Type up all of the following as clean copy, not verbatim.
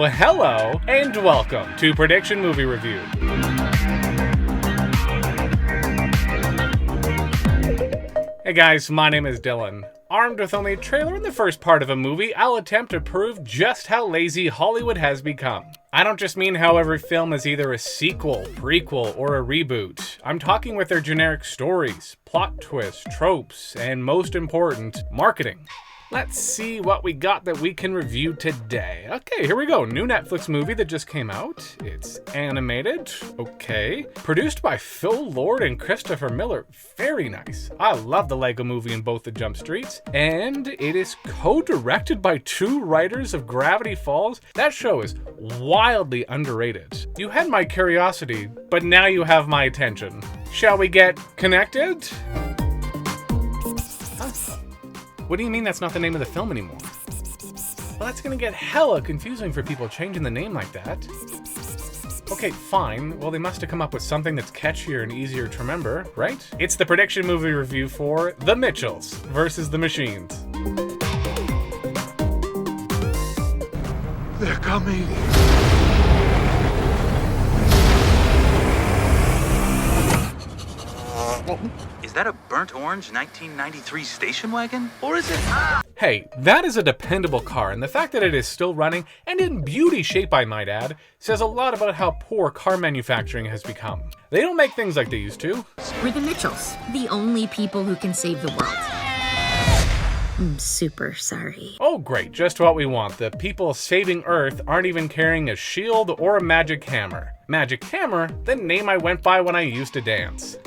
hello, and welcome to Prediction Movie Review. Hey guys, my name is Dylan. Armed with only a trailer in the first part of a movie, I'll attempt to prove just how lazy Hollywood has become. I don't just mean how every film is either a sequel, prequel, or a reboot. I'm talking with their generic stories, plot twists, tropes, and most important, marketing. Let's see what we got that we can review today. Okay, here we go. New Netflix movie that just came out. It's animated. Okay. Produced by Phil Lord and Christopher Miller. Very nice. I love the Lego movie in both the Jump Streets. And it is co-directed by two writers of Gravity Falls. That show is wildly underrated. You had my curiosity, but now you have my attention. Shall we get connected? What do you mean that's not the name of the film anymore? Well, that's gonna get hella confusing for people changing the name like that. Okay, fine. Well, they must have come up with something that's catchier and easier to remember, right? It's the prediction movie review for The Mitchells versus the Machines. They're coming. Is that a burnt orange 1993 station wagon? Or is it... Hey, that is a dependable car, and the fact that it is still running, and in beauty shape I might add, says a lot about how poor car manufacturing has become. They don't make things like they used to. We're the Mitchells, the only people who can save the world. I'm super sorry. Oh great, just what we want. The people saving Earth aren't even carrying a shield or a magic hammer. Magic Hammer, the name I went by when I used to dance.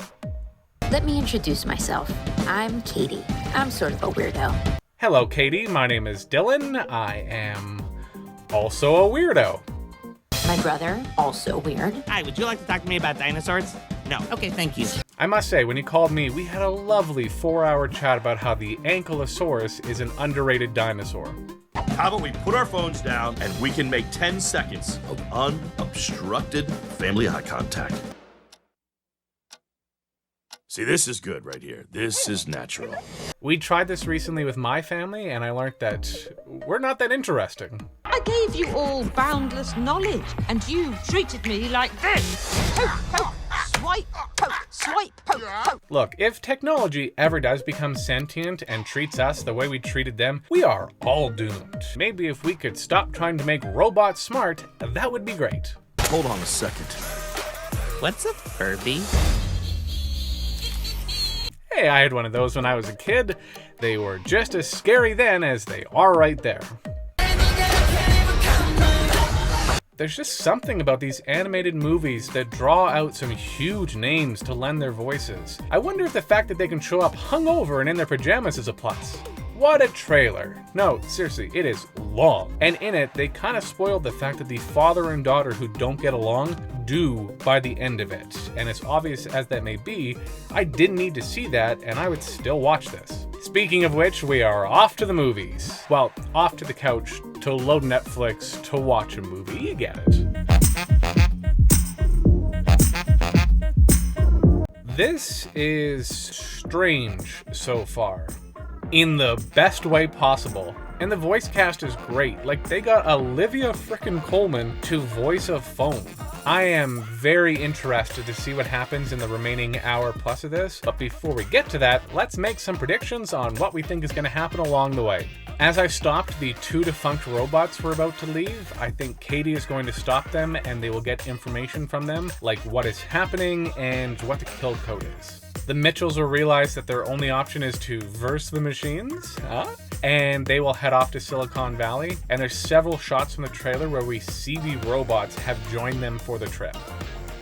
Let me introduce myself. I'm Katie. I'm sort of a weirdo. Hello, Katie. My name is Dylan. I am also a weirdo. My brother, also weird. Hi, would you like to talk to me about dinosaurs? No. Okay, thank you. I must say, when he called me, we had a lovely 4-hour chat about how the Ankylosaurus is an underrated dinosaur. How about we put our phones down and we can make 10 seconds of unobstructed family eye contact. See, this is good right here. This is natural. We tried this recently with my family, and I learned that we're not that interesting. I gave you all boundless knowledge, and you treated me like this. Poke, poke, swipe, poke, swipe, poke, poke. Look, if technology ever does become sentient and treats us the way we treated them, we are all doomed. Maybe if we could stop trying to make robots smart, that would be great. Hold on a second. What's a Furby? Hey, I had one of those when I was a kid. They were just as scary then as they are right there. There's just something about these animated movies that draw out some huge names to lend their voices. I wonder if the fact that they can show up hungover and in their pajamas is a plus. What a trailer. No, seriously, it is long. And in it, they kind of spoiled the fact that the father and daughter who don't get along do by the end of it. And as obvious as that may be, I didn't need to see that, and I would still watch this. Speaking of which, we are off to the movies. Well, off to the couch to load Netflix to watch a movie. You get it. This is strange so far, in the best way possible. And the voice cast is great. Like, they got Olivia frickin' Colman to voice a phone. I am very interested to see what happens in the remaining hour plus of this, but before we get to that, let's make some predictions on what we think is going to happen along the way. As I stopped the two defunct robots we're about to leave, I think Katie is going to stop them and they will get information from them, like what is happening and what the kill code is. The Mitchells will realize that their only option is to verse the machines, and they will head off to Silicon Valley, and there's several shots from the trailer where we see the robots have joined them for the trip.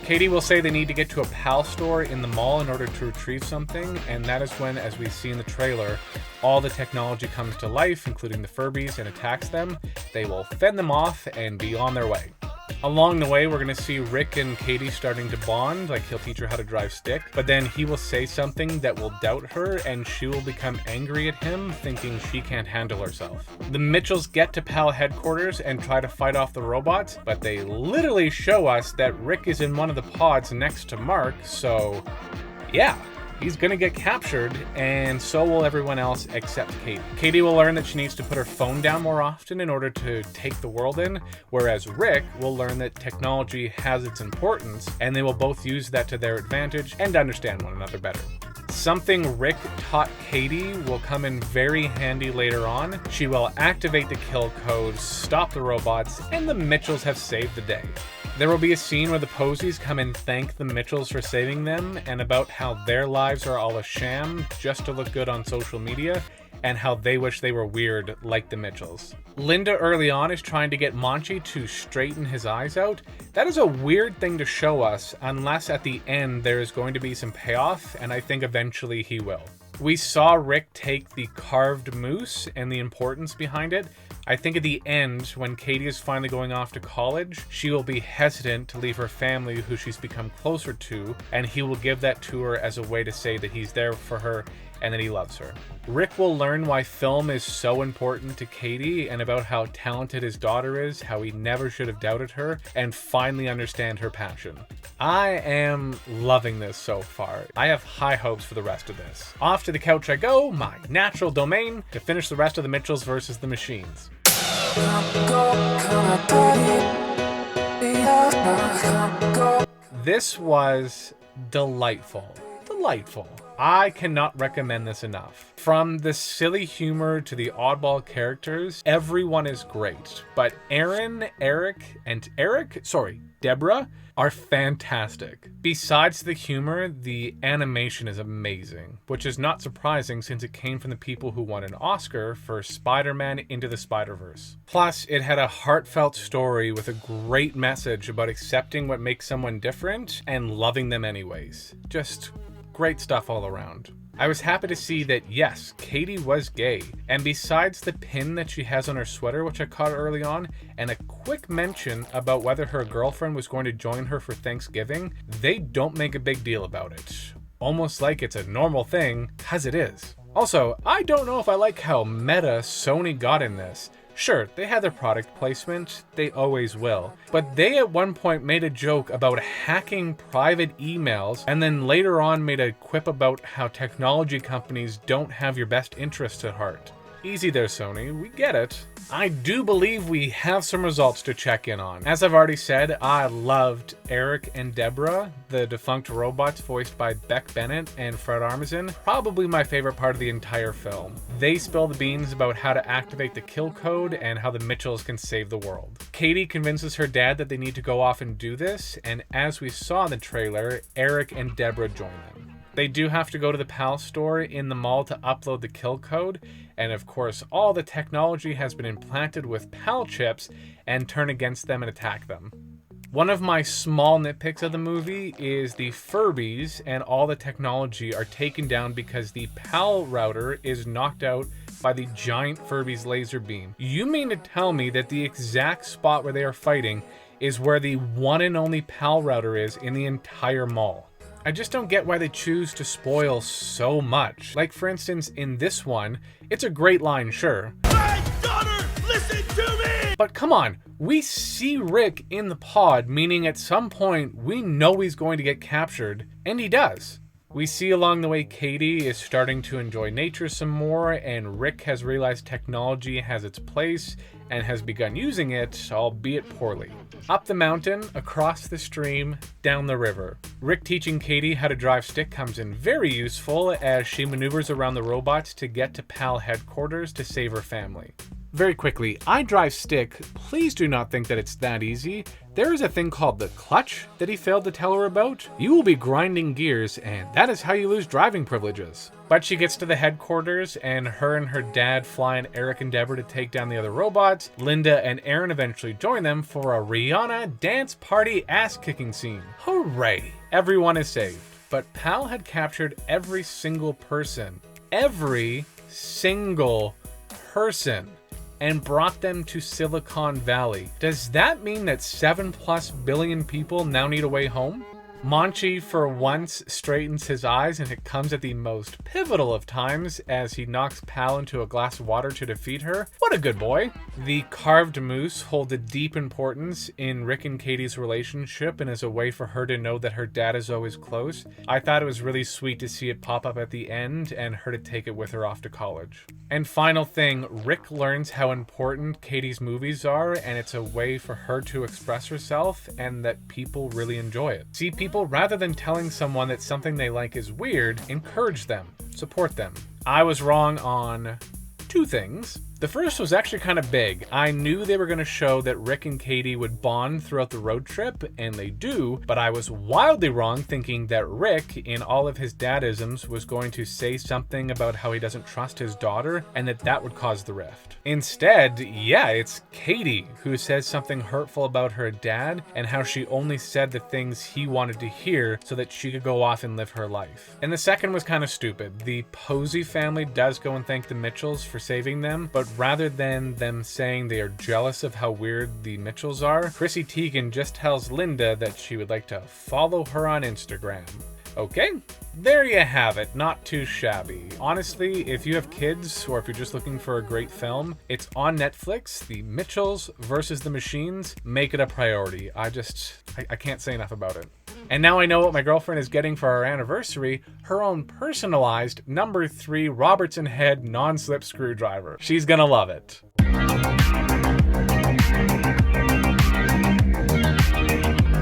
Katie will say they need to get to a PAL store in the mall in order to retrieve something, and that is when, as we see in the trailer, all the technology comes to life, including the Furbies, and attacks them. They will fend them off and be on their way. Along the way, we're going to see Rick and Katie starting to bond, like he'll teach her how to drive stick, but then he will say something that will doubt her, and she will become angry at him, thinking she can't handle herself. The Mitchells get to PAL headquarters and try to fight off the robots, but they literally show us that Rick is in one of the pods next to Mark, so yeah, he's gonna get captured, and so will everyone else except Katie. Katie will learn that she needs to put her phone down more often in order to take the world in, whereas Rick will learn that technology has its importance, and they will both use that to their advantage and understand one another better. Something Rick taught Katie will come in very handy later on. She will activate the kill code, stop the robots, and the Mitchells have saved the day. There will be a scene where the Poseys come and thank the Mitchells for saving them, and about how their lives are all a sham just to look good on social media, and how they wish they were weird like the Mitchells. Linda early on is trying to get Monchi to straighten his eyes out. That is a weird thing to show us, unless at the end there is going to be some payoff, and I think eventually he will. We saw Rick take the carved moose and the importance behind it. I think at the end, when Katie is finally going off to college, she will be hesitant to leave her family who she's become closer to, and he will give that to her as a way to say that he's there for her and that he loves her. Rick will learn why film is so important to Katie and about how talented his daughter is, how he never should have doubted her, and finally understand her passion. I am loving this so far. I have high hopes for the rest of this. Off to the couch I go, my natural domain, to finish the rest of the Mitchells versus the Machines. This was delightful. Delightful. I cannot recommend this enough. From the silly humor to the oddball characters, everyone is great. But Deborah are fantastic. Besides the humor, the animation is amazing, which is not surprising since it came from the people who won an Oscar for Spider-Man Into the Spiderverse. Plus, it had a heartfelt story with a great message about accepting what makes someone different and loving them anyways. Just great stuff all around. I was happy to see that, yes, Katie was gay, and besides the pin that she has on her sweater, which I caught early on, and a quick mention about whether her girlfriend was going to join her for Thanksgiving, they don't make a big deal about it. Almost like it's a normal thing, 'cause it is. Also, I don't know if I like how meta Sony got in this. Sure, they had their product placement, they always will, but they at one point made a joke about hacking private emails and then later on made a quip about how technology companies don't have your best interests at heart. Easy there, Sony, we get it. I do believe we have some results to check in on. As I've already said, I loved Eric and Deborah, the defunct robots voiced by Beck Bennett and Fred Armisen. Probably my favorite part of the entire film. They spill the beans about how to activate the kill code and how the Mitchells can save the world. Katie convinces her dad that they need to go off and do this, and as we saw in the trailer, Eric and Deborah join them. They do have to go to the PAL store in the mall to upload the kill code, and of course all the technology has been implanted with PAL chips and turn against them and attack them. One of my small nitpicks of the movie is the Furbies and all the technology are taken down because the PAL router is knocked out by the giant Furby's laser beam. You mean to tell me that the exact spot where they are fighting is where the one and only PAL router is in the entire mall? I just don't get why they choose to spoil so much. Like, for instance, in this one, it's a great line, sure. My daughter, listen to me! But come on, we see Rick in the pod, meaning at some point we know he's going to get captured, and he does. We see along the way Katie is starting to enjoy nature some more, and Rick has realized technology has its place and has begun using it, albeit poorly. Up the mountain, across the stream, down the river. Rick teaching Katie how to drive stick comes in very useful as she maneuvers around the robots to get to PAL headquarters to save her family. Very quickly, I drive stick. Please do not think that it's that easy. There is a thing called the clutch that he failed to tell her about. You will be grinding gears, and that is how you lose driving privileges. But she gets to the headquarters, and her dad fly in Eric and Deborah to take down the other robots. Linda and Aaron eventually join them for a Rihanna dance party ass-kicking scene. Hooray! Everyone is saved. But PAL had captured every single person. Every single person. And brought them to Silicon Valley. Does that mean that 7+ billion people now need a way home? Monchi for once straightens his eyes, and it comes at the most pivotal of times as he knocks Pal into a glass of water to defeat her. What a good boy. The carved moose holds a deep importance in Rick and Katie's relationship and is a way for her to know that her dad is always close. I thought it was really sweet to see it pop up at the end and her to take it with her off to college. And final thing, Rick learns how important Katie's movies are, and it's a way for her to express herself and that people really enjoy it. See, people, rather than telling someone that something they like is weird, encourage them, support them. I was wrong on 2 things. The first was actually kind of big. I knew they were going to show that Rick and Katie would bond throughout the road trip, and they do, but I was wildly wrong thinking that Rick, in all of his dadisms, was going to say something about how he doesn't trust his daughter, and that would cause the rift. Instead, yeah, it's Katie who says something hurtful about her dad, and how she only said the things he wanted to hear so that she could go off and live her life. And the second was kind of stupid. The Posey family does go and thank the Mitchells for saving them, but rather than them saying they are jealous of how weird the Mitchells are, Chrissy Teigen just tells Linda that she would like to follow her on Instagram. Okay, there you have it. Not too shabby. Honestly, if you have kids or if you're just looking for a great film, it's on Netflix. The Mitchells versus the Machines. Make it a priority. I can't say enough about it. And now I know what my girlfriend is getting for our anniversary, her own personalized number 3 Robertson head non-slip screwdriver. She's gonna love it.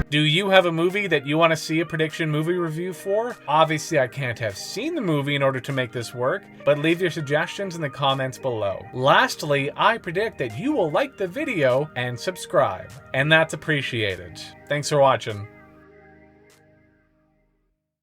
Do you have a movie that you want to see a prediction movie review for? Obviously, I can't have seen the movie in order to make this work, but leave your suggestions in the comments below. Lastly, I predict that you will like the video and subscribe, and that's appreciated. Thanks for watching.